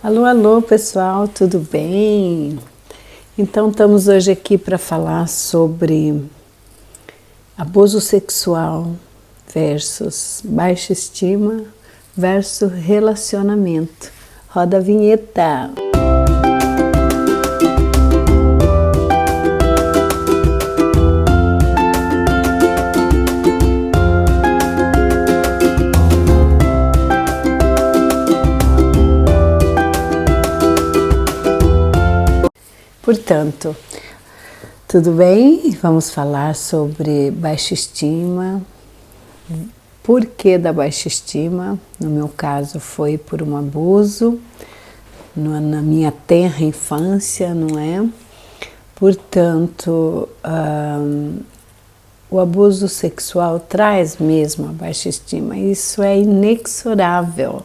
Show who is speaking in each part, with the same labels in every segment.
Speaker 1: Alô, alô, pessoal, tudo bem? Então, estamos hoje aqui para falar sobre abuso sexual versus baixa estima versus relacionamento. Roda a vinheta! Portanto, tudo bem? Vamos falar sobre baixa estima. Por que da baixa estima? No meu caso foi por um abuso, na minha tenra infância, não é? Portanto, o abuso sexual traz mesmo a baixa estima, isso é inexorável.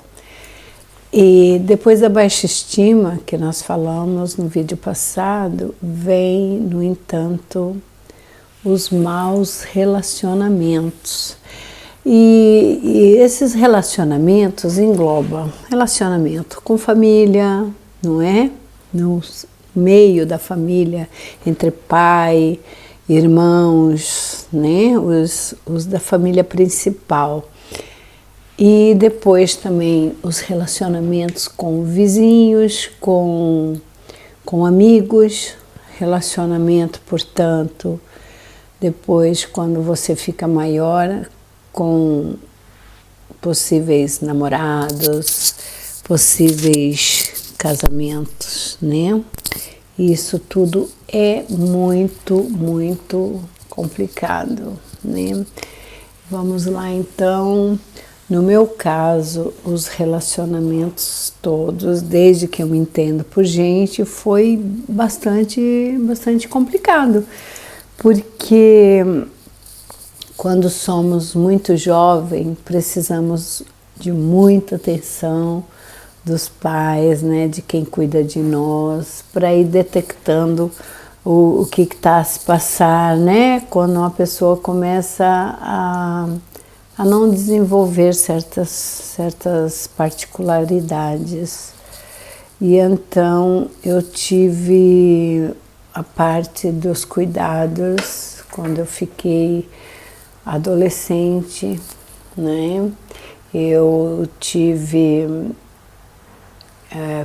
Speaker 1: E depois da baixa estima, que nós falamos no vídeo passado, vem, no entanto, os maus relacionamentos. E esses relacionamentos englobam relacionamento com família, não é? No meio da família, entre pai, irmãos, né? Os da família principal. E depois também os relacionamentos com vizinhos, com amigos, relacionamento, portanto, depois quando você fica maior, com possíveis namorados, possíveis casamentos, né? Isso tudo é muito, muito complicado, né? Vamos lá então. No meu caso, os relacionamentos todos, desde que eu me entendo por gente, foi bastante complicado, porque quando somos muito jovens, precisamos de muita atenção dos pais, né, de quem cuida de nós, para ir detectando o que está a se passar, né, quando uma pessoa começa a não desenvolver certas particularidades. E então eu tive a parte dos cuidados quando eu fiquei adolescente, né? Eu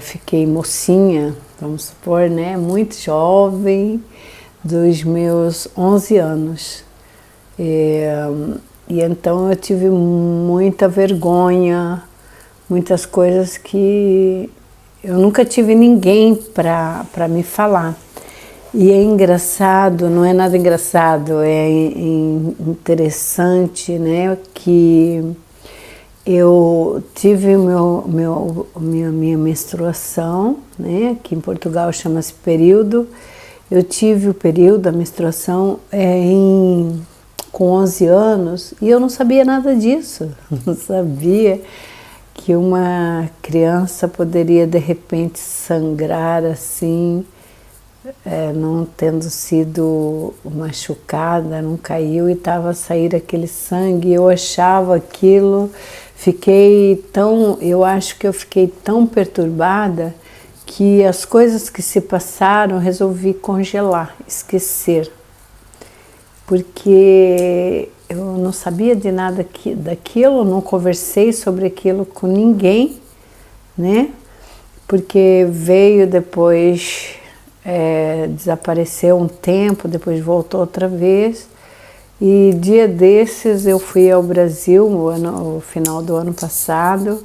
Speaker 1: fiquei mocinha, vamos supor, né? Muito jovem, dos meus 11 anos. E então eu tive muita vergonha, muitas coisas que eu nunca tive ninguém para me falar. E é engraçado, não é nada engraçado, é interessante, né, que eu tive minha menstruação, né, que em Portugal chama-se período. Eu tive o período da menstruação com 11 anos e eu não sabia nada disso, não sabia que uma criança poderia de repente sangrar assim, não tendo sido machucada, não caiu e estava a sair aquele sangue. Eu achava aquilo, eu acho que eu fiquei tão perturbada que as coisas que se passaram resolvi congelar, esquecer. Porque eu não sabia de nada daquilo, não conversei sobre aquilo com ninguém, né? Porque veio depois, desapareceu um tempo, depois voltou outra vez. E dia desses eu fui ao Brasil, no final do ano passado,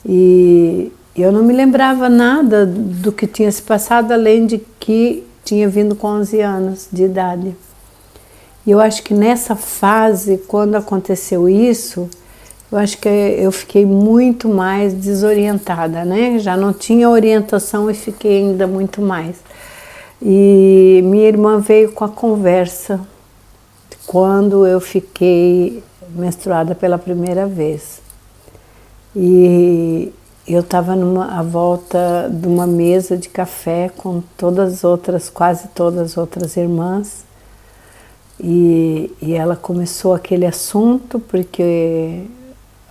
Speaker 1: e eu não me lembrava nada do que tinha se passado, além de que tinha vindo com 11 anos de idade. E eu acho que nessa fase, quando aconteceu isso, eu acho que eu fiquei muito mais desorientada, né? Já não tinha orientação e fiquei ainda muito mais. E minha irmã veio com a conversa quando eu fiquei menstruada pela primeira vez. E eu estava à volta de uma mesa de café com quase todas as outras irmãs. E ela começou aquele assunto porque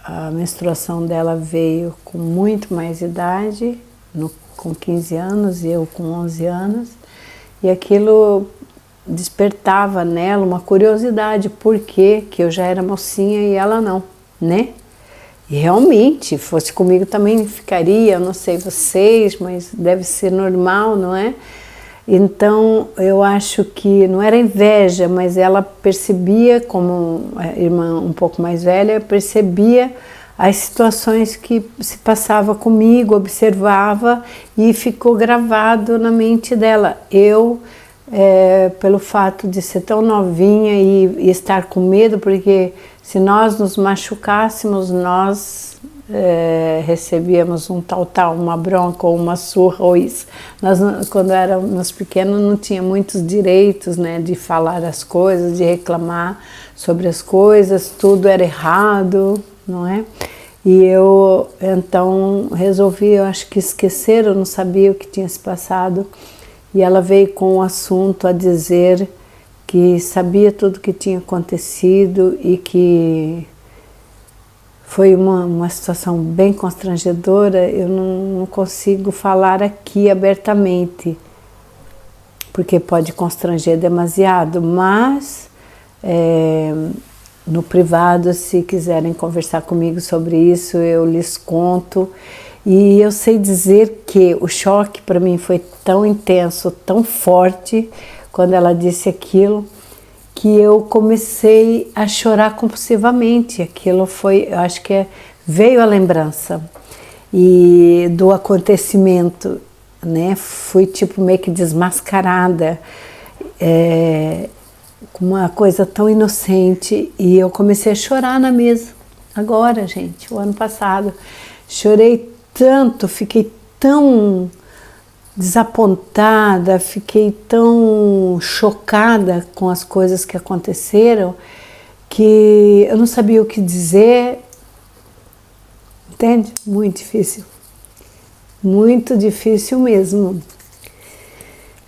Speaker 1: a menstruação dela veio com muito mais idade com 15 anos e eu com 11 anos, e aquilo despertava nela uma curiosidade, por que eu já era mocinha e ela não, né? E realmente, fosse comigo também ficaria, eu não sei vocês, mas deve ser normal, não é? Então, eu acho que não era inveja, mas ela percebia, como a irmã um pouco mais velha, percebia as situações que se passava comigo, observava e ficou gravado na mente dela. Eu, pelo fato de ser tão novinha e estar com medo, porque se nós nos machucássemos, nós recebíamos um tal, uma bronca ou uma surra ou isso. Nós, quando éramos pequenos, não tinha muitos direitos, né, de falar as coisas, de reclamar sobre as coisas, tudo era errado, não é? E eu, então, resolvi, eu acho que esquecer, eu não sabia o que tinha se passado, e ela veio com o assunto a dizer que sabia tudo o que tinha acontecido e que foi uma situação bem constrangedora. Eu não consigo falar aqui abertamente, porque pode constranger demasiado, mas no privado, se quiserem conversar comigo sobre isso, eu lhes conto. E eu sei dizer que o choque para mim foi tão intenso, tão forte, quando ela disse aquilo, que eu comecei a chorar compulsivamente. Aquilo foi, eu acho que veio a lembrança e do acontecimento, né? Fui tipo meio que desmascarada, com uma coisa tão inocente, e eu comecei a chorar na mesa. Agora, gente, o ano passado, chorei tanto, fiquei tão desapontada, fiquei tão chocada com as coisas que aconteceram, que eu não sabia o que dizer, entende? Muito difícil mesmo,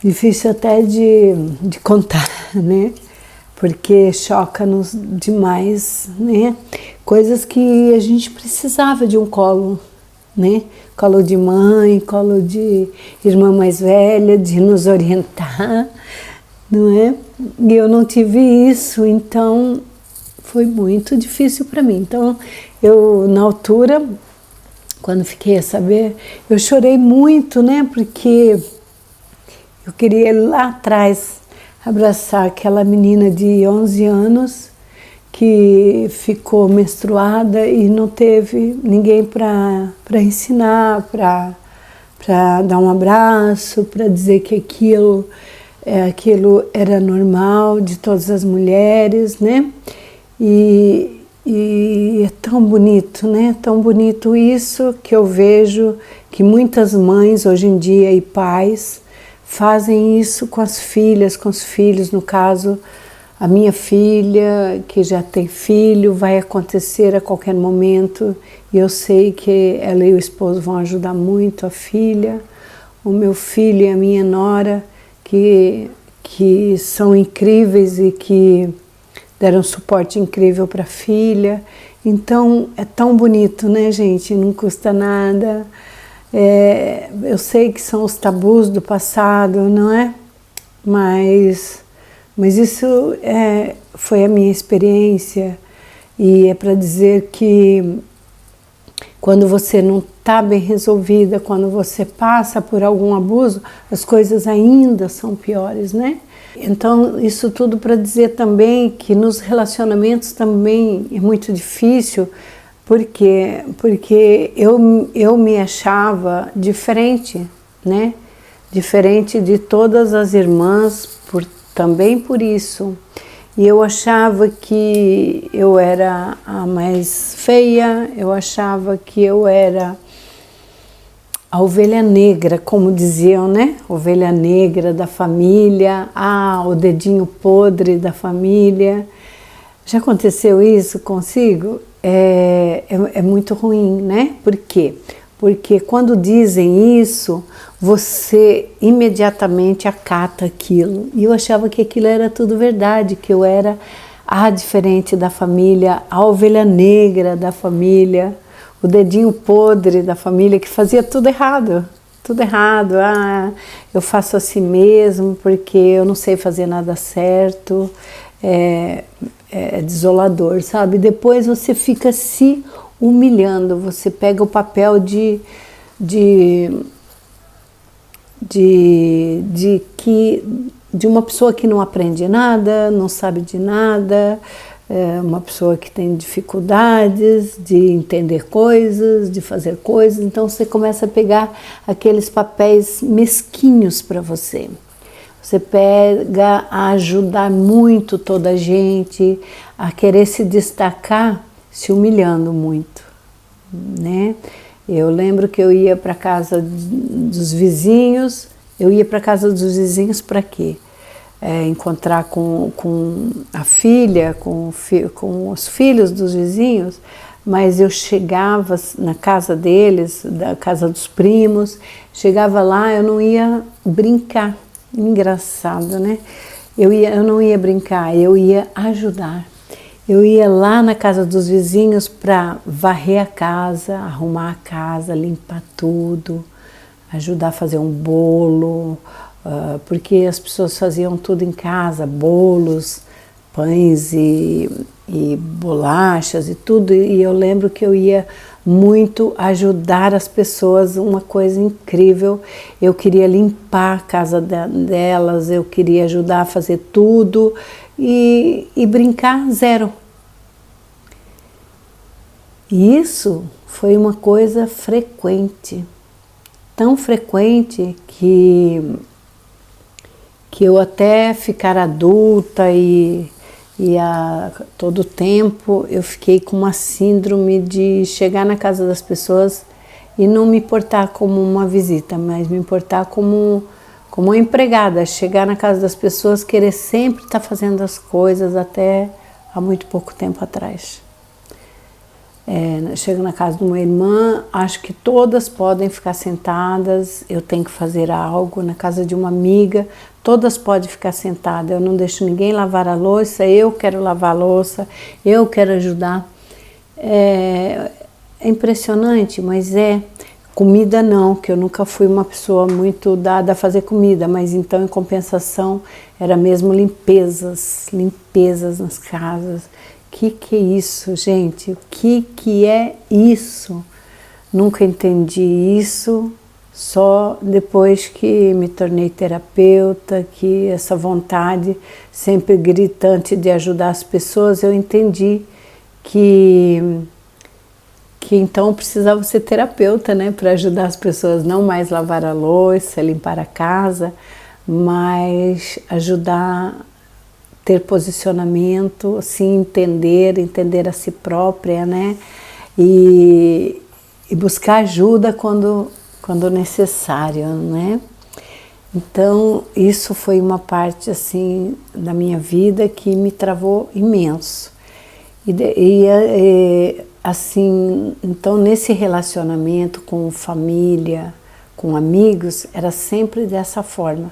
Speaker 1: difícil até de contar, né? Porque choca-nos demais, né? Coisas que a gente precisava de um colo, né? Colo de mãe, colo de irmã mais velha, de nos orientar, não é? E eu não tive isso, então foi muito difícil para mim. Então, eu, na altura, quando fiquei a saber, eu chorei muito, né? Porque eu queria ir lá atrás abraçar aquela menina de 11 anos que ficou menstruada e não teve ninguém para ensinar, para dar um abraço, para dizer que aquilo era normal de todas as mulheres, né? E é tão bonito, né? Tão bonito isso, que eu vejo que muitas mães hoje em dia e pais fazem isso com as filhas, com os filhos. No caso, a minha filha, que já tem filho, vai acontecer a qualquer momento, e eu sei que ela e o esposo vão ajudar muito a filha, o meu filho e a minha nora, que são incríveis e que deram suporte incrível para a filha. Então é tão bonito, né, gente? Não custa nada. Eu sei que são os tabus do passado, não é? Mas isso foi a minha experiência, e é para dizer que quando você não está bem resolvida, quando você passa por algum abuso, as coisas ainda são piores, né? Então, isso tudo para dizer também que nos relacionamentos também é muito difícil, porque eu me achava diferente, né? Diferente de todas as irmãs, também por isso. E eu achava que eu era a mais feia, eu achava que eu era a ovelha negra, como diziam, né? Ovelha negra da família, o dedinho podre da família. Já aconteceu isso consigo? É muito ruim, né? Por quê? Porque quando dizem isso, você imediatamente acata aquilo. E eu achava que aquilo era tudo verdade, que eu era a diferente da família, a ovelha negra da família, o dedinho podre da família, que fazia tudo errado, tudo errado, eu faço assim mesmo porque eu não sei fazer nada certo, é desolador, sabe? Depois você fica se humilhando, você pega o papel de uma pessoa que não aprende nada, não sabe de nada, uma pessoa que tem dificuldades de entender coisas, de fazer coisas, então você começa a pegar aqueles papéis mesquinhos para você. Você pega a ajudar muito toda a gente, a querer se destacar, se humilhando muito, né? Eu lembro que eu ia para casa dos vizinhos, para quê? Encontrar com a filha, com os filhos dos vizinhos, mas eu chegava na casa deles, da casa dos primos, chegava lá, eu não ia brincar, engraçado, né? Eu não ia brincar, eu ia ajudar. Eu ia lá na casa dos vizinhos para varrer a casa, arrumar a casa, limpar tudo, ajudar a fazer um bolo, porque as pessoas faziam tudo em casa, bolos, pães e bolachas e tudo, e eu lembro que eu ia muito ajudar as pessoas, uma coisa incrível, eu queria limpar a casa delas, eu queria ajudar a fazer tudo e brincar zero. E isso foi uma coisa frequente, tão frequente que eu até ficar adulta e a todo tempo eu fiquei com uma síndrome de chegar na casa das pessoas e não me portar como uma visita, mas me portar como uma empregada, chegar na casa das pessoas, querer sempre estar fazendo as coisas até há muito pouco tempo atrás. Chego na casa de uma irmã, acho que todas podem ficar sentadas, eu tenho que fazer algo. Na casa de uma amiga, todas podem ficar sentadas, eu não deixo ninguém lavar a louça, eu quero lavar a louça, eu quero ajudar. É impressionante, mas comida não, que eu nunca fui uma pessoa muito dada a fazer comida, mas então em compensação era mesmo limpezas nas casas. Que é isso, gente? O que é isso? Nunca entendi isso, só depois que me tornei terapeuta, que essa vontade sempre gritante de ajudar as pessoas, eu entendi que então eu precisava ser terapeuta, né, para ajudar as pessoas, não mais lavar a louça, limpar a casa, mas ajudar ter posicionamento, assim, entender a si própria, né? E buscar ajuda quando necessário, né? Então, isso foi uma parte, assim, da minha vida que me travou imenso. Assim, então, nesse relacionamento com família, com amigos, era sempre dessa forma,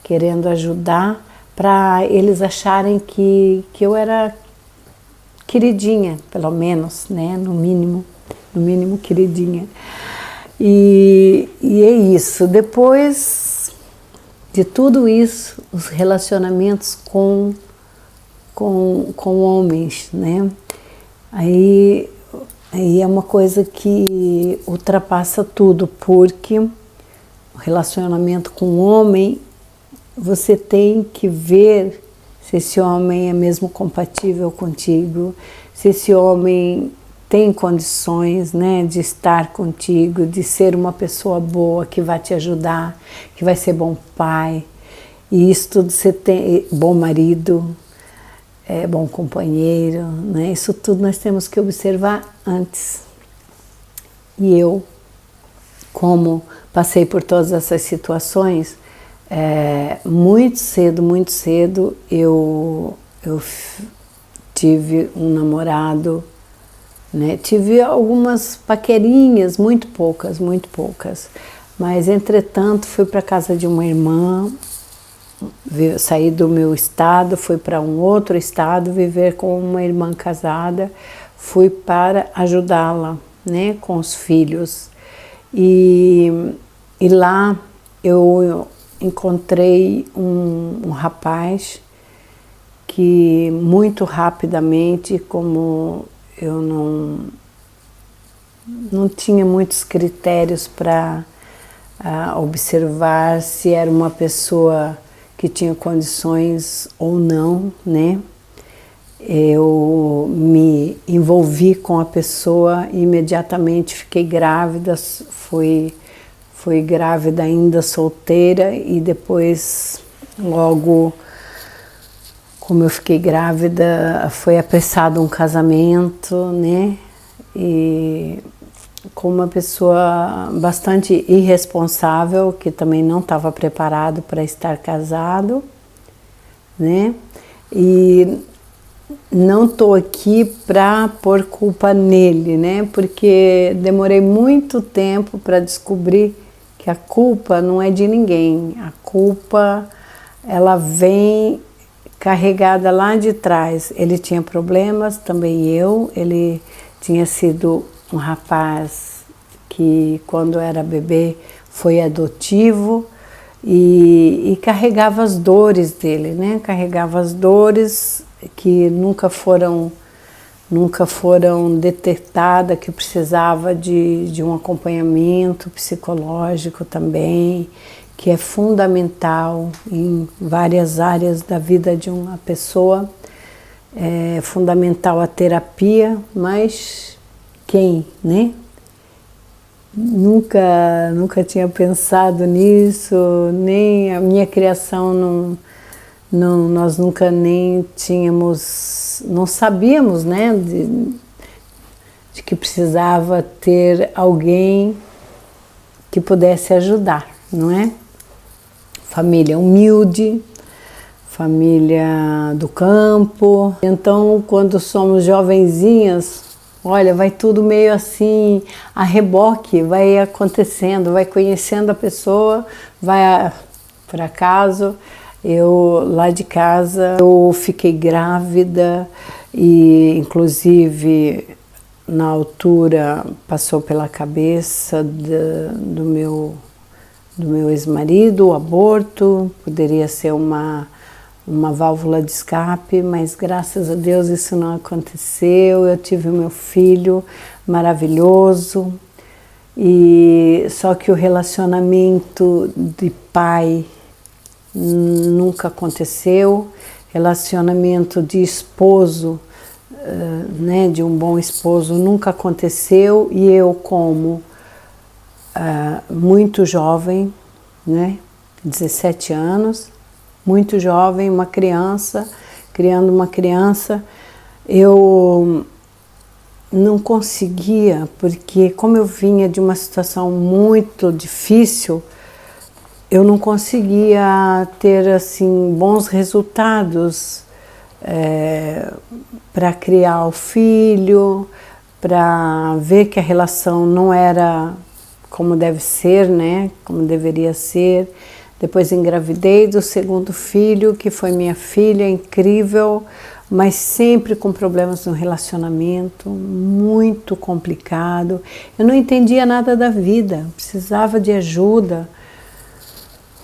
Speaker 1: querendo ajudar, para eles acharem que eu era queridinha, pelo menos, né? No mínimo queridinha. E é isso. Depois de tudo isso, os relacionamentos com homens, né? Aí é uma coisa que ultrapassa tudo, porque o relacionamento com o homem, você tem que ver se esse homem é mesmo compatível contigo, se esse homem tem condições, né, de estar contigo, de ser uma pessoa boa, que vai te ajudar, que vai ser bom pai. E isso tudo você tem, bom marido, bom companheiro, né? Isso tudo nós temos que observar antes. E eu, como passei por todas essas situações, muito cedo eu tive um namorado, né? Tive algumas paquerinhas, muito poucas, mas entretanto fui para a casa de uma irmã, saí do meu estado, fui para um outro estado viver com uma irmã casada, fui para ajudá-la, né, com os filhos. E E lá eu encontrei um rapaz que muito rapidamente, como eu não tinha muitos critérios para observar se era uma pessoa que tinha condições ou não, né? Eu me envolvi com a pessoa e imediatamente fiquei grávida, fui grávida ainda solteira e depois logo, como eu fiquei grávida, foi apressado um casamento, né? E com uma pessoa bastante irresponsável, que também não estava preparado para estar casado, né? E não estou aqui para pôr culpa nele, né? Porque demorei muito tempo para descobrir que a culpa não é de ninguém. A culpa, ela vem carregada lá de trás. Ele tinha problemas, também eu. Ele tinha sido um rapaz que, quando era bebê, foi adotivo e carregava as dores dele, né? Carregava as dores que nunca foram detectadas, que precisava de um acompanhamento psicológico também, que é fundamental em várias áreas da vida de uma pessoa. É fundamental a terapia, mas quem, né? Nunca tinha pensado nisso, nem a minha criação nós nunca nem tínhamos, não sabíamos, né, de que precisava ter alguém que pudesse ajudar, não é? Família humilde, família do campo. Então, quando somos jovenzinhas, olha, vai tudo meio assim, a reboque, vai acontecendo, vai conhecendo a pessoa, vai por acaso. Eu, lá de casa, eu fiquei grávida e, inclusive, na altura, passou pela cabeça do meu ex-marido o aborto, poderia ser uma válvula de escape, mas graças a Deus isso não aconteceu. Eu tive o meu filho maravilhoso, e só que o relacionamento de pai nunca aconteceu, relacionamento de esposo, né, de um bom esposo nunca aconteceu, e eu, como muito jovem, né, 17 anos, muito jovem, uma criança, criando uma criança, eu não conseguia, porque como eu vinha de uma situação muito difícil, eu não conseguia ter assim bons resultados para criar o filho, para ver que a relação não era como deve ser, né? Como deveria ser. Depois engravidei do segundo filho, que foi minha filha, incrível, mas sempre com problemas no relacionamento, muito complicado. Eu não entendia nada da vida, precisava de ajuda.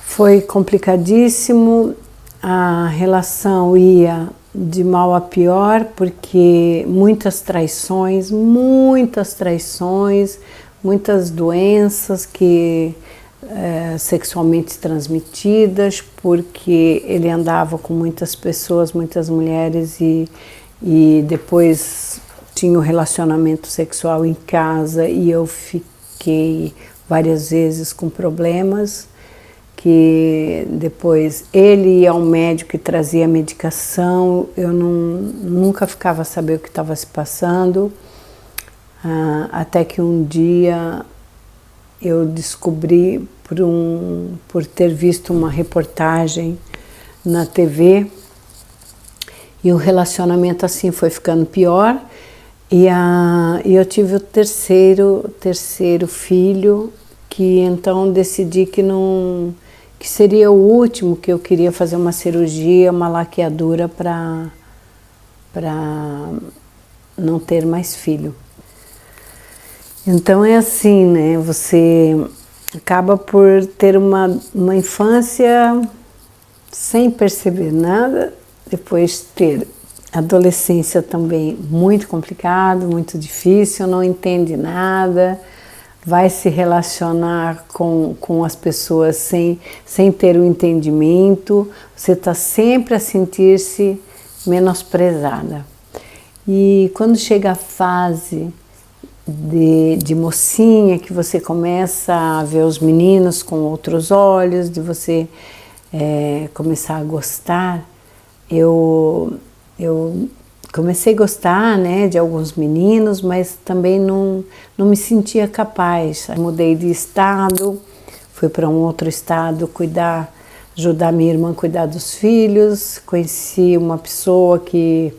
Speaker 1: Foi complicadíssimo, a relação ia de mal a pior, porque muitas traições, muitas doenças sexualmente transmitidas, porque ele andava com muitas pessoas, muitas mulheres, e depois tinha um relacionamento sexual em casa, e eu fiquei várias vezes com problemas, que depois ele ia ao médico e trazia medicação, eu nunca ficava a saber o que estava se passando, até que um dia eu descobri, por ter visto uma reportagem na TV, e o relacionamento assim foi ficando pior, e eu tive o terceiro filho, que então decidi que seria o último, que eu queria fazer uma cirurgia, uma laqueadura para não ter mais filho. Então é assim, né? acaba por ter uma infância sem perceber nada, depois ter adolescência também muito complicado, muito difícil, não entende nada, vai se relacionar com as pessoas sem ter o entendimento, você está sempre a sentir-se menosprezada. E quando chega a fase de mocinha, que você começa a ver os meninos com outros olhos, de você começar a gostar, eu comecei a gostar, né, de alguns meninos, mas também não me sentia capaz. Eu mudei de estado, fui para um outro estado ajudar minha irmã a cuidar dos filhos, conheci uma pessoa que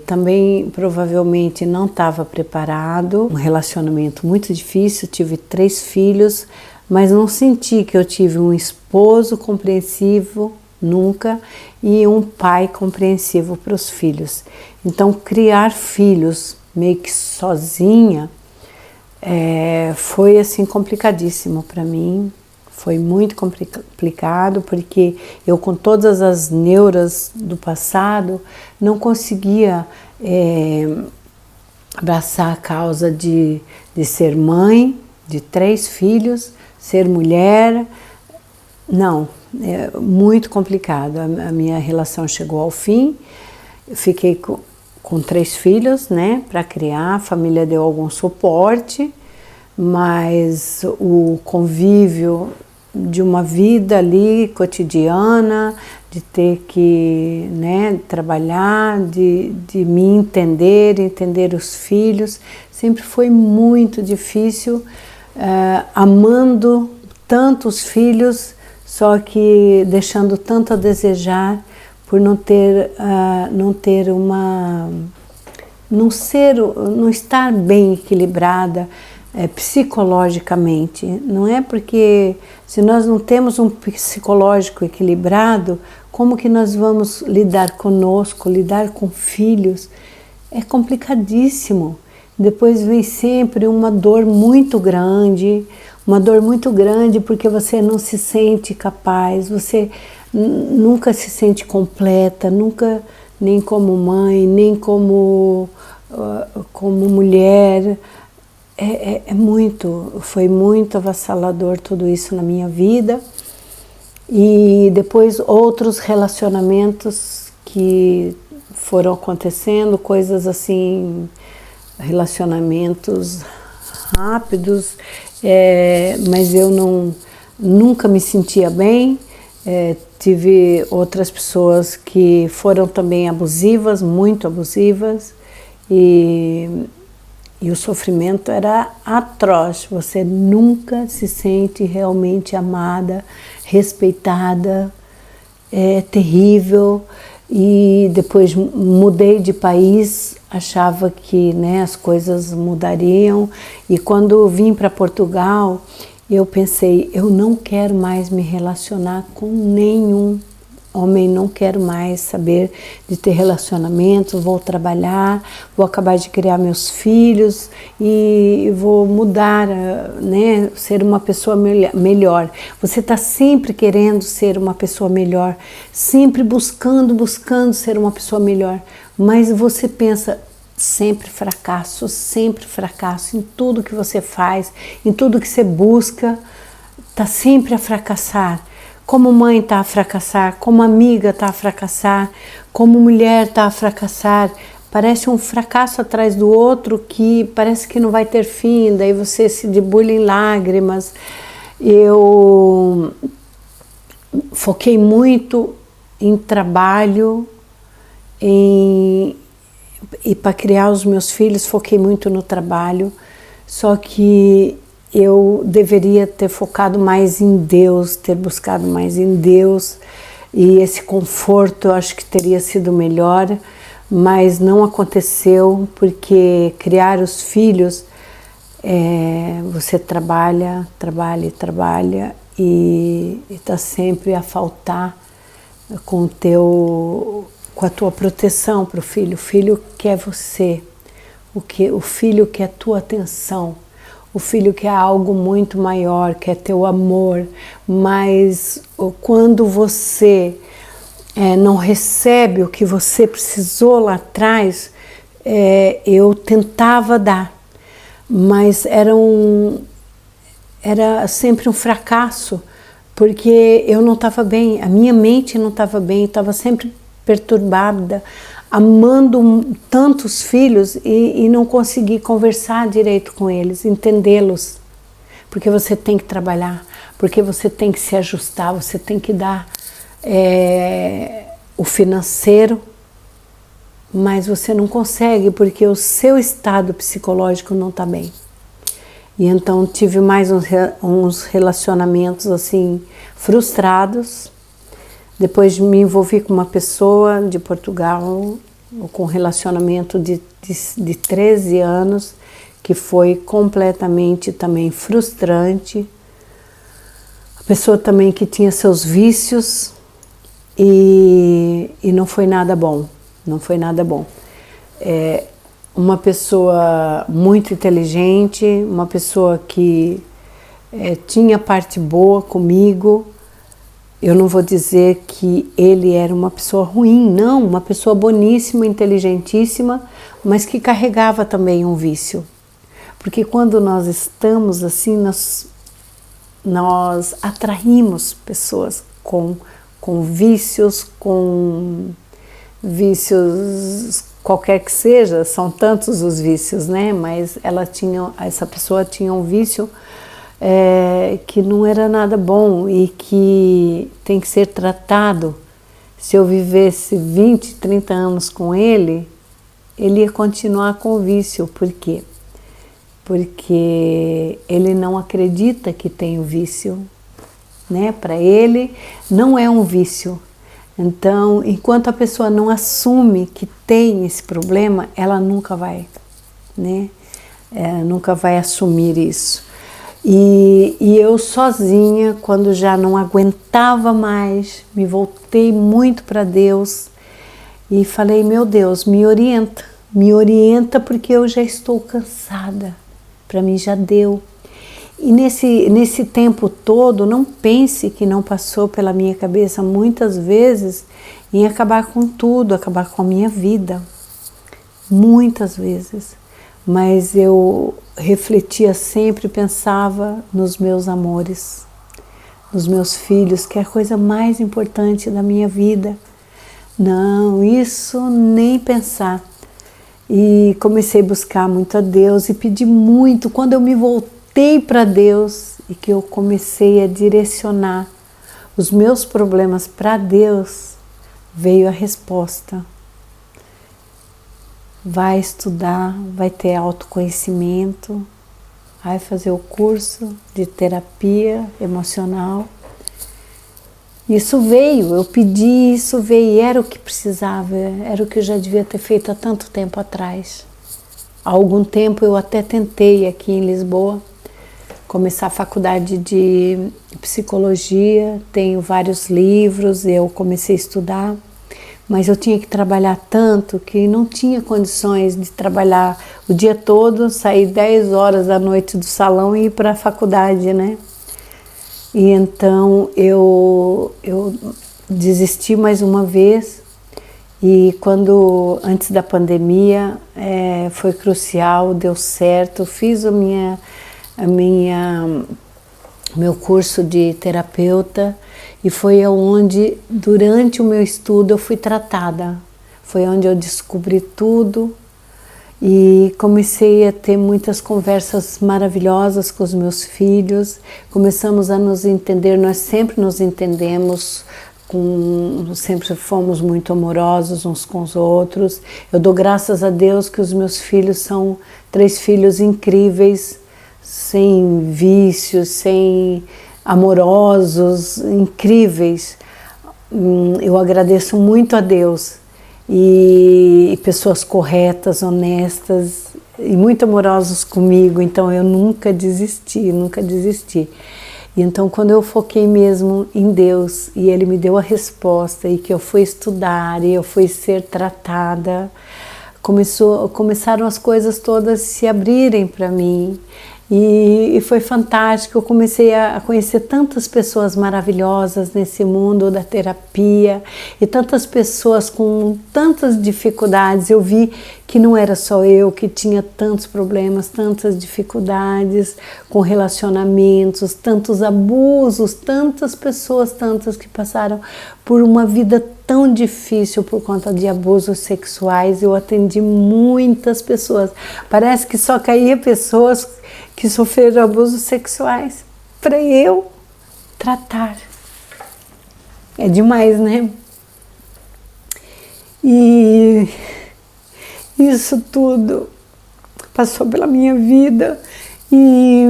Speaker 1: também provavelmente não estava preparado, um relacionamento muito difícil, tive 3 filhos, mas não senti que eu tive um esposo compreensivo, nunca, e um pai compreensivo para os filhos. Então, criar filhos meio que sozinha foi assim complicadíssimo para mim. Foi muito complicado, porque eu, com todas as neuras do passado, não conseguia abraçar a causa de ser mãe de 3 filhos, ser mulher. Não, é muito complicado. A minha relação chegou ao fim, eu fiquei com 3 filhos, né, para criar. A família deu algum suporte, mas o convívio de uma vida ali cotidiana, de ter que, né, trabalhar, de me entender os filhos, sempre foi muito difícil, amando tanto os filhos, só que deixando tanto a desejar por não estar bem equilibrada psicologicamente. Não é porque se nós não temos um psicológico equilibrado, como que nós vamos lidar conosco, lidar com filhos? É complicadíssimo. Depois vem sempre uma dor muito grande porque você não se sente capaz, você nunca se sente completa, nunca, nem como mãe, nem como mulher. Foi muito avassalador tudo isso na minha vida. E depois outros relacionamentos que foram acontecendo, coisas assim, relacionamentos rápidos, mas eu nunca me sentia bem. Tive outras pessoas que foram também abusivas, muito abusivas, e o sofrimento era atroz. Você nunca se sente realmente amada, respeitada, é terrível. E depois mudei de país, achava que, né, as coisas mudariam. E quando vim para Portugal, eu pensei, eu não quero mais me relacionar com nenhum homem, não quero mais saber de ter relacionamento, vou trabalhar, vou acabar de criar meus filhos e vou mudar, né, ser uma pessoa melhor. Você está sempre querendo ser uma pessoa melhor, sempre buscando ser uma pessoa melhor, mas você pensa, sempre fracasso em tudo que você faz, em tudo que você busca, está sempre a fracassar. Como mãe está a fracassar, como amiga está a fracassar, como mulher está a fracassar. Parece um fracasso atrás do outro que parece que não vai ter fim, daí você se debulha em lágrimas. Eu foquei muito em trabalho, e para criar os meus filhos foquei muito no trabalho, só que eu deveria ter focado mais em Deus, ter buscado mais em Deus, e esse conforto eu acho que teria sido melhor, mas não aconteceu, porque criar os filhos, você trabalha e está sempre a faltar com a tua proteção para o filho. O filho quer você, o filho quer a tua atenção. o filho quer algo muito maior, quer teu amor, mas quando você não recebe o que você precisou lá atrás, eu tentava dar, mas era sempre um fracasso, porque eu não estava bem, a minha mente não estava bem, estava sempre perturbada, amando tantos filhos e não consegui conversar direito com eles, entendê-los, porque você tem que trabalhar, porque você tem que se ajustar, você tem que dar o financeiro, mas você não consegue porque o seu estado psicológico não está bem. E então tive mais uns relacionamentos assim frustrados. Depois me envolvi com uma pessoa de Portugal, com um relacionamento de 13 anos, que foi completamente também frustrante. A pessoa também que tinha seus vícios e não foi nada bom, não foi nada bom. Uma pessoa muito inteligente, uma pessoa que tinha parte boa comigo. Eu não vou dizer que ele era uma pessoa ruim, não, uma pessoa boníssima, inteligentíssima, mas que carregava também um vício. Porque quando nós estamos assim, nós atraímos pessoas com vícios, qualquer que seja, são tantos os vícios, né? Mas essa pessoa tinha um vício que não era nada bom e que tem que ser tratado. Se eu vivesse 20, 30 anos com ele ia continuar com o vício. Por quê? Porque ele não acredita que tem o vício, né? Para ele não é um vício. Então, enquanto a pessoa não assume que tem esse problema, ela nunca vai, né? Nunca vai assumir isso. E eu sozinha, quando já não aguentava mais, me voltei muito para Deus e falei: meu Deus, me orienta porque eu já estou cansada, para mim já deu. E nesse tempo todo, não pense que não passou pela minha cabeça muitas vezes em acabar com tudo, acabar com a minha vida, muitas vezes. Mas eu refletia sempre, pensava nos meus amores, nos meus filhos, que é a coisa mais importante da minha vida. Não, isso nem pensar. E comecei a buscar muito a Deus e pedi muito. Quando eu me voltei para Deus e que eu comecei a direcionar os meus problemas para Deus, veio a resposta. Vai estudar, vai ter autoconhecimento, vai fazer o curso de terapia emocional. Isso veio, eu pedi, isso veio, era o que precisava, era o que eu já devia ter feito há tanto tempo atrás. Há algum tempo eu até tentei aqui em Lisboa começar a faculdade de psicologia, tenho vários livros, eu comecei a estudar. Mas eu tinha que trabalhar tanto que não tinha condições de trabalhar o dia todo, sair 10 horas da noite do salão e ir para a faculdade, né? E então eu desisti mais uma vez e antes da pandemia foi crucial, deu certo, fiz meu curso de terapeuta. E foi onde, durante o meu estudo, eu fui tratada. Foi onde eu descobri tudo e comecei a ter muitas conversas maravilhosas com os meus filhos. Começamos a nos entender, nós sempre nos entendemos, sempre fomos muito amorosos uns com os outros. Eu dou graças a Deus que os meus filhos são 3 filhos incríveis, sem vícios, amorosos, incríveis. Eu agradeço muito a Deus e pessoas corretas, honestas e muito amorosos comigo, então eu nunca desisti. E então quando eu foquei mesmo em Deus e Ele me deu a resposta e que eu fui estudar e eu fui ser tratada, começaram as coisas todas se abrirem para mim. E foi fantástico. Eu comecei a conhecer tantas pessoas maravilhosas nesse mundo da terapia e tantas pessoas com tantas dificuldades. Eu vi que não era só eu que tinha tantos problemas, tantas dificuldades com relacionamentos, tantos abusos, tantas pessoas, tantas que passaram por uma vida tão difícil por conta de abusos sexuais. Eu atendi muitas pessoas. Parece que só caía pessoas que sofreram abusos sexuais para eu tratar. É demais, né? E isso tudo passou pela minha vida e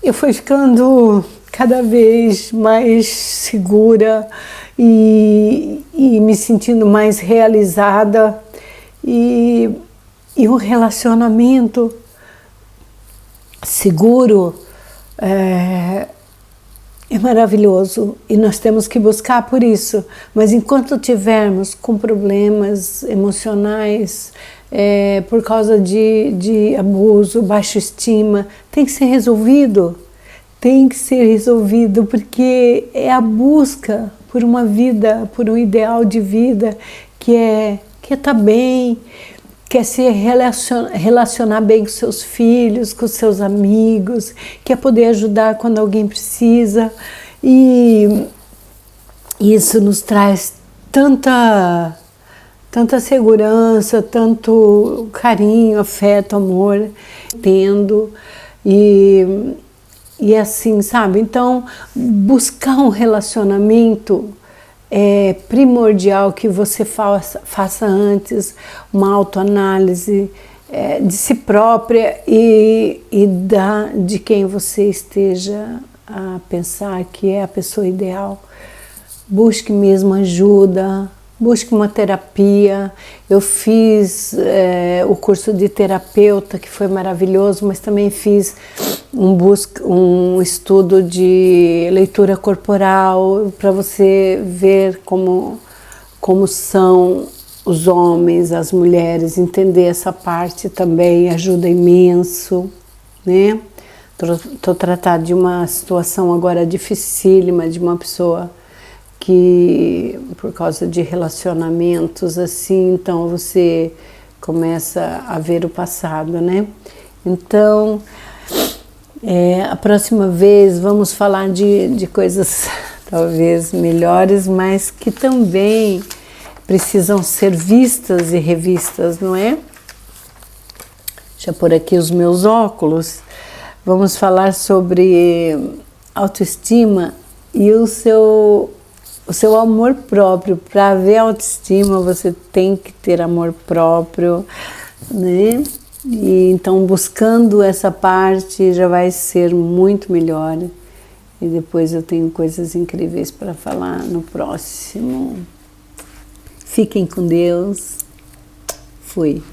Speaker 1: eu fui ficando cada vez mais segura e me sentindo mais realizada e um relacionamento seguro é maravilhoso e nós temos que buscar por isso, mas enquanto tivermos com problemas emocionais por causa de abuso, baixa estima, tem que ser resolvido, porque é a busca por uma vida, por um ideal de vida que é estar bem, quer se relacionar bem com seus filhos, com seus amigos, quer poder ajudar quando alguém precisa. E isso nos traz tanta segurança, tanto carinho, afeto, amor, tendo. E assim, sabe? Então, buscar um relacionamento é primordial que você faça antes uma autoanálise de si própria e de quem você esteja a pensar que é a pessoa ideal. Busque mesmo ajuda, busque uma terapia. Eu fiz o curso de terapeuta, que foi maravilhoso, mas também fiz um estudo de leitura corporal para você ver como são os homens, as mulheres, entender essa parte também ajuda imenso, né? Tô tratando de uma situação agora dificílima, de uma pessoa que, por causa de relacionamentos assim, então você começa a ver o passado, né? Então, a próxima vez vamos falar de coisas talvez melhores, mas que também precisam ser vistas e revistas, não é? Deixa eu pôr aqui os meus óculos. Vamos falar sobre autoestima e o seu amor próprio. Para haver autoestima, você tem que ter amor próprio, né? E então, buscando essa parte, já vai ser muito melhor. E depois eu tenho coisas incríveis para falar no próximo. Fiquem com Deus. Fui.